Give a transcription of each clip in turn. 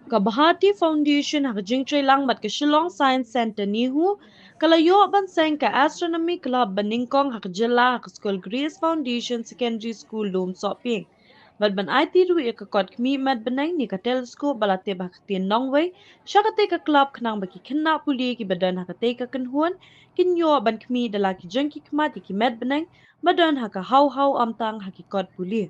Kabahati Foundation hakajing lang bat ka Shillong Science Center nihu kalayo ban seng ka Astronomy Club Nyngkong hak Jylla hak School Grace Foundation Secondary School Lom Soping. Bat ban IT ru ka kot kmi Metbneng ni ka teleskop balate baktin nongway siya kate ka club kanang baki kena puli ki badan hakate ka kanhuan kinyo ban kmi dala ki jengki kmat ki Metbneng badan haka Haw Haw amtang haki kot puli.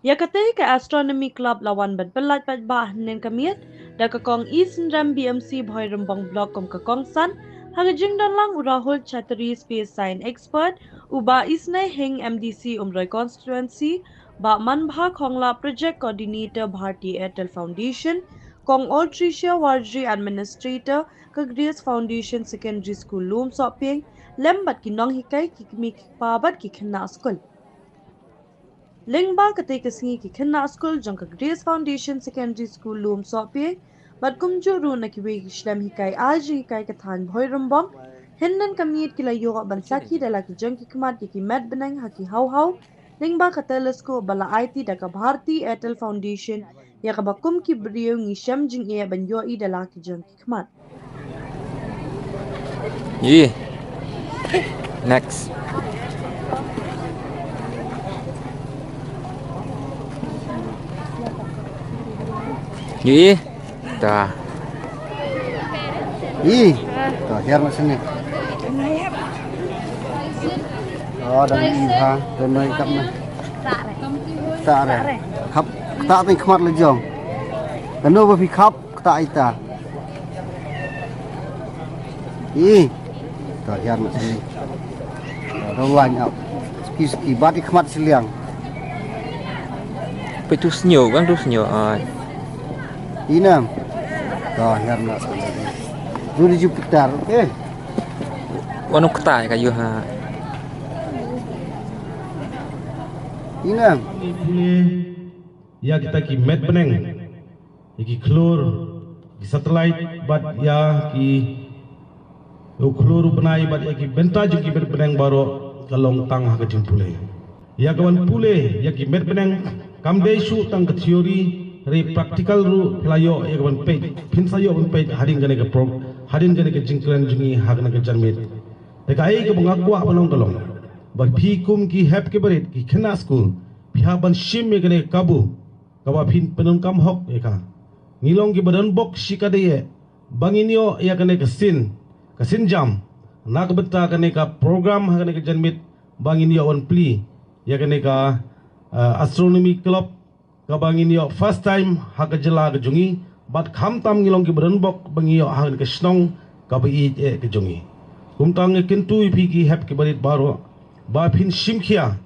Yakate ka Astronomy Club lawan bat belat bat bah nen kamiet da ka kong Eastern Ram BMC bhoy rembang block kom ka kong san haga jingdan lang urahul chatri space science expert uba isnai heng MDC umroi constituency ba manbha khongla project coordinator Bharti Airtel Foundation kong Old Tricia Wardry administrator ka Grace Foundation Secondary School Lom Soping lembat ki nong hikai ki mi pabat ki khenna school Lingba kate kasingi ki khenna school jong ka Grace Foundation Secondary School Lom Sopye bat kumjo ru na ki we shlam hikai aji hikai ka than bhoi rumbam hennan kamit kila yo ban Sakhi dala ki jong ki kmat ki Metbneng Haki Haw Haw lingba ka teleskop bala IT da ka Bharti Airtel Foundation ya ka bakum ki brio ngi sham jing e ban yo I dala ki jong ki kmat Next. Dah. Tuh, biar sini. Oh, dan ha, dan noi kap na. Tak re. Kap, tak ting khmat le jong. Dan no ba phi khap, tak ita. Tuh, biar sini. Rawan ap. Ski bat khmat siliang. Itu senyum kan tu senyum. Inam. Tuh, biar na. Dulu di Jupiter, okey. Wanu ketai kayu ha. Inam. Ya kita ki Metbneng, ki klor, ki satellite, bat ya ki klor benai bat ya ki benta jung ki Metbneng baro kalong tang ha kajing pule. Ya kawan pule ya ki Metbneng kamde su tang ke teori re practical ru pelayo ya kawan page, pinsayo on page haring gane ke pro, haring gane ke jingkran jungi ha gane ke jarmit. Dekai ke bangakwa balong kalong. Bag phi kum ki hep ke berit ki khena school pihak ban shim me gane kabu kawa phin penun kam hok eka ngilong ki badan bok shikade ye banginyo ya gane ke sin jam nak beta gane ka program gane ke janmit banginyo on pli ya gane ka astronomy club ka banginyo first time ha ka Jylla ke jungi bat kham tam ngilong ki badan bok banginyo ha ke snong ka bi e ke jungi kumtang kintu phi ki hep ke berit baro ba phin shim khia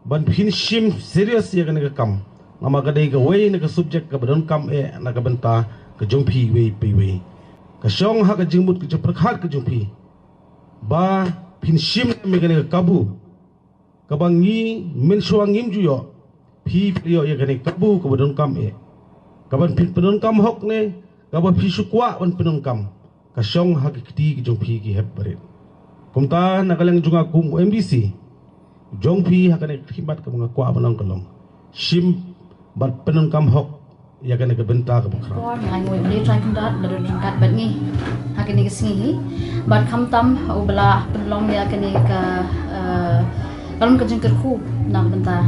ban phin shim serious ya kan kam nama kadai ka way na ka subject ka badon kam e na ka benta ka jongphi we pe we ka shong ha ka jingmut ka prakhat ka jongphi ba phin shim me kan ka kabu ka bangi men suang ngim ju yo phi yo ya kan kabu ka badon kam e ka ban phin badon kam hok ne ka ba phi sukwa ban badon kam ka shong ha ka kiti ka jongphi ki hep bare kumta nakalang junga kum MDC jongphi hakane khibat ka mga kwa banang kalong shim bat penun kam hok ya kane ka benta ka bakra ai ngoi beli try kundat baru tingkat bat ni hakane ka singi bat kham tam ubala penlong ya kane ka kalong ka jengker khu na benta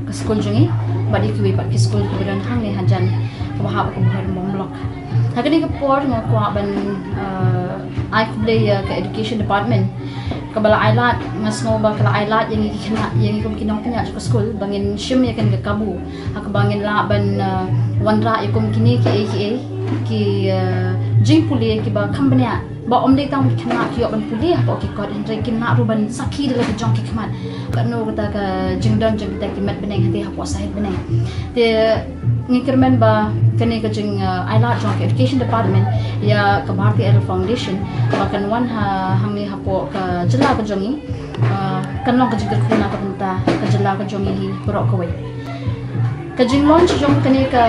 ka school jungi bat ikwi bat ki school ka dan hang ni hajan ka bahab ka bahar mong blok hakane ka por nga kwa ban ai kubli ka education department kabala ailat mas ngo ba kala ailat yang ikina yang ikum kinong punya ke school bangin shim ya kan ke kabu ak bangin la ban wanra ikum kini ki jing puli ki ba kambanya ba omde tang kina ki ban puli ba ki kod entre kina ru ban sakhi de la jong ki kmat kan no kata ka jingdon jeng ta ki Metbneng Haki Haw sahid beneng te ngikirmen ba kani ka jing ailat jong education department ya ka Bharti Airtel Foundation bakan wan ha hami hapo ka Jylla ka jongi kan long ka jingkar khuna ka benta ka Jylla ka jongi hi bro ka we ka jing launch jong kani ka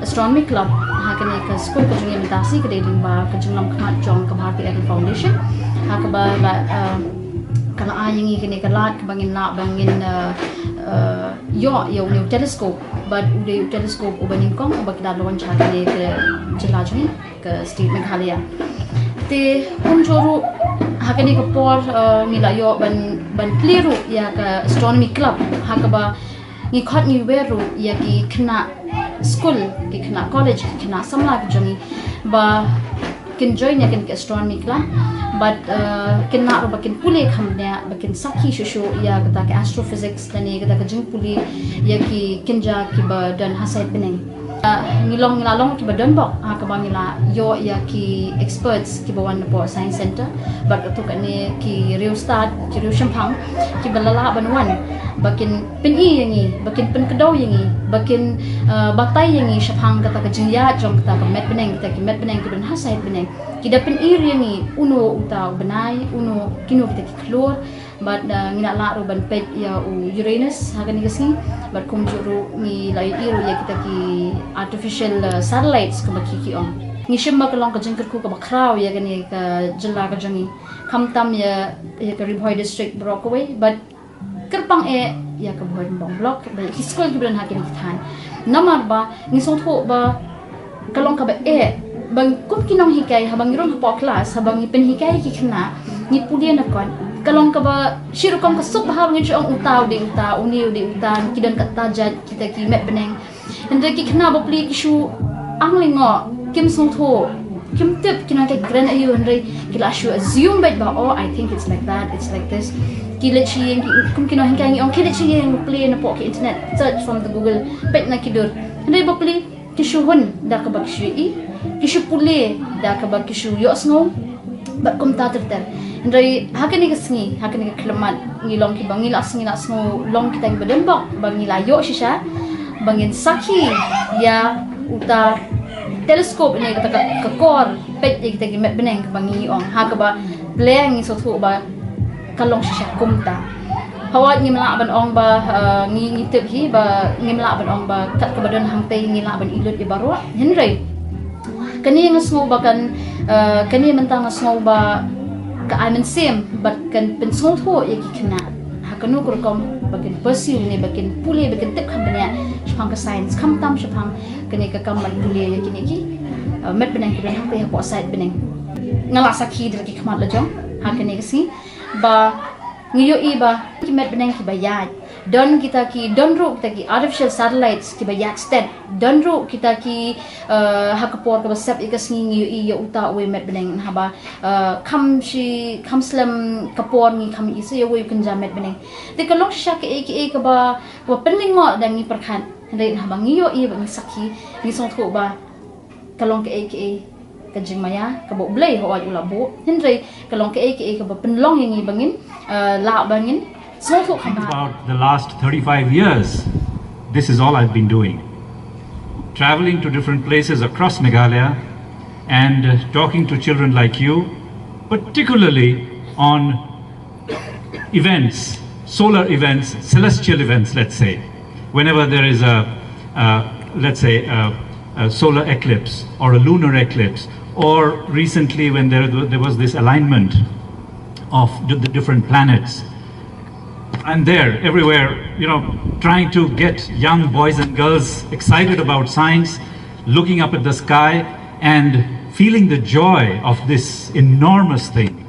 astronomy club ha kani ka school ka jongi mentasi ka deling ba ka jing lam khmat jong ka Bharti Airtel Foundation ha ka ba ka kalau yang ini kini kelat bangin nak bangin yo new teleskop but udah teleskop Kaba Nyngkong udah kita launch hari ke Jylla ni ke state Meghalaya te joru hakani ke por nila yo ban clearu ya ke astronomy club hakaba ngikot ni weru ya ki kena school ki kena college ki kena samla jangi ba kin join ya kin ke astronomy club but kena ro bakin puli khamnya bakin Sakhi shushu ya kata ke astrophysics tani kata ke jing puli ya ki kinja ki ba dan hasait beneng ngilong ki ba don bok ka ba ngila yo ya ki experts ki ba wan po science center but tu kan ni ki real start ki real shampang ki ba lala banwan bakin pen i yangi bakin pen kedau yangi bakin batai yangi shampang kata ke Jylla jong kata ke Metbneng kata ki Metbneng ki dan hasait beneng kita pen i yangi uno uta benai uno kino kita ki keluar but ngina la ro ban pet ya Uranus hagan ni kasi but kum juru ni lai iru ya kita ki artificial satellites ke baki on ni shimba ka long ka jengker ku ka bakraw ya gani ka Jylla ka jangi khamtam ya ka Ribhoi district Brockway but kerpang ya ka Bong block ba ki school ki bran hakin than namar ba ni song tho ba kalong ka ba bang kum kinong hikai habang ron po class habang pen hikai ki khna ni pulian na kon kalong ka ba shiru kong ka sup habang ni ong utaw de uta uniu de utan kidan ka tajat kita ki Metbneng ende ki khna ba pli ki shu anglingo kim song tho kim tip kinang ka gran ayu ende ki la shu assume ba oh I think it's like that it's like this ki le chi kum kinong hikai ong ki le chi pli na po ki internet search from the Google pet na kidur ende ba pli ki shu hun da ka ba ki kishu pule da ka ba kishu yo sngo ba kum ta ter ndai hakani ka sngi hakani ka klemat ngilong ki bangi la sngo long kita ki bedembok bangi la yo shisha bangin Sakhi ya uta teleskop ni kata ka kor pet kita ki Metbneng bangi ong ha ka ba pleng so thu ba kalong shisha kumta hawat ngimla ban ong ba ngi tip hi ba ngimla ban ong ba kat ka badan hangte ngila ban ilut i baro henry kani ngasngo ba kan kani mentang ngasngo ba ka amen sim but kan pensong tho ya ki kena hakanu kurkom bakin pursue ni bakin puli bakin tip khamnya shpang ka science kham tam shpang kani ka kam man puli ya kini ki Metbneng ki hang pe ko side beneng ngala Sakhi dir ki khmat la jong hakani kasi ba ngiyo iba ki Metbneng ki bayad don kita ki donru kita ki artificial satellites ki bayat sted donru kita ki hakapor ka sep ikas ngi i uta we Metbneng haba kham slam kapor ngi kham isi ya we kunja Metbneng de kalong sha ke ka ba penlingo dang ni perkhan re haba ngi yo i ba ngi Sakhi ni song tho ba kalong ke ka jingmaya ka bo blay ho ay ulabo henry kalong ke ka ba penlong ngi bangin la bangin About the last 35 years, this is all I've been doing. Traveling to different places across Meghalaya and talking to children like you, particularly on events, solar events, celestial events, let's say. Whenever there is let's say, a solar eclipse or a lunar eclipse, or recently when there was this alignment of the different planets. I'm there everywhere, trying to get young boys and girls excited about science, looking up at the sky and feeling the joy of this enormous thing.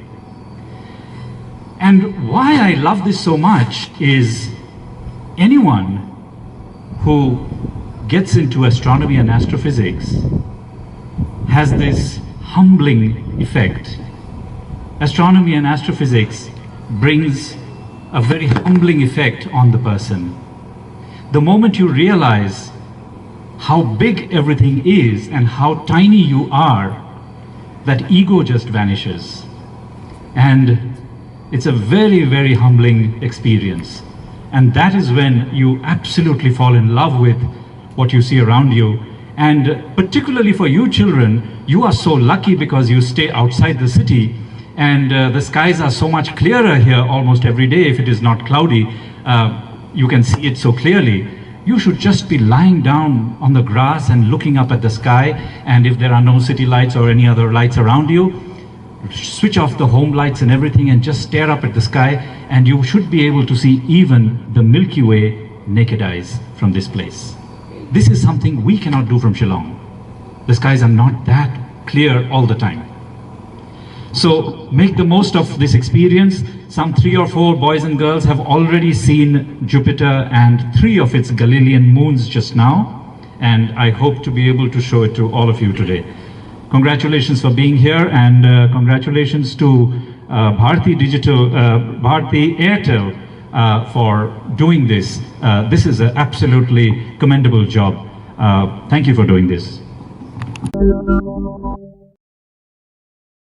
And why I love this so much is anyone who gets into astronomy and astrophysics has this humbling effect. Astronomy and astrophysics brings a very humbling effect on the person. The moment you realize how big everything is and how tiny you are, that ego just vanishes. And it's a very, very humbling experience. And that is when you absolutely fall in love with what you see around you. And particularly for you children, you are so lucky because you stay outside the city. And the skies are so much clearer here almost every day. If it is not cloudy, you can see it so clearly. You should just be lying down on the grass and looking up at the sky. And if there are no city lights or any other lights around you, switch off the home lights and everything and just stare up at the sky, and you should be able to see even the Milky Way naked eyes from this place. This is something we cannot do from Shillong. The skies are not that clear all the time. So make the most of this experience. Some 3 or 4 boys and girls have already seen Jupiter and 3 of its Galilean moons just now, and I hope to be able to show it to all of you today. Congratulations for being here, and congratulations to Bharti Airtel for doing this. This is an absolutely commendable job. Thank you for doing this.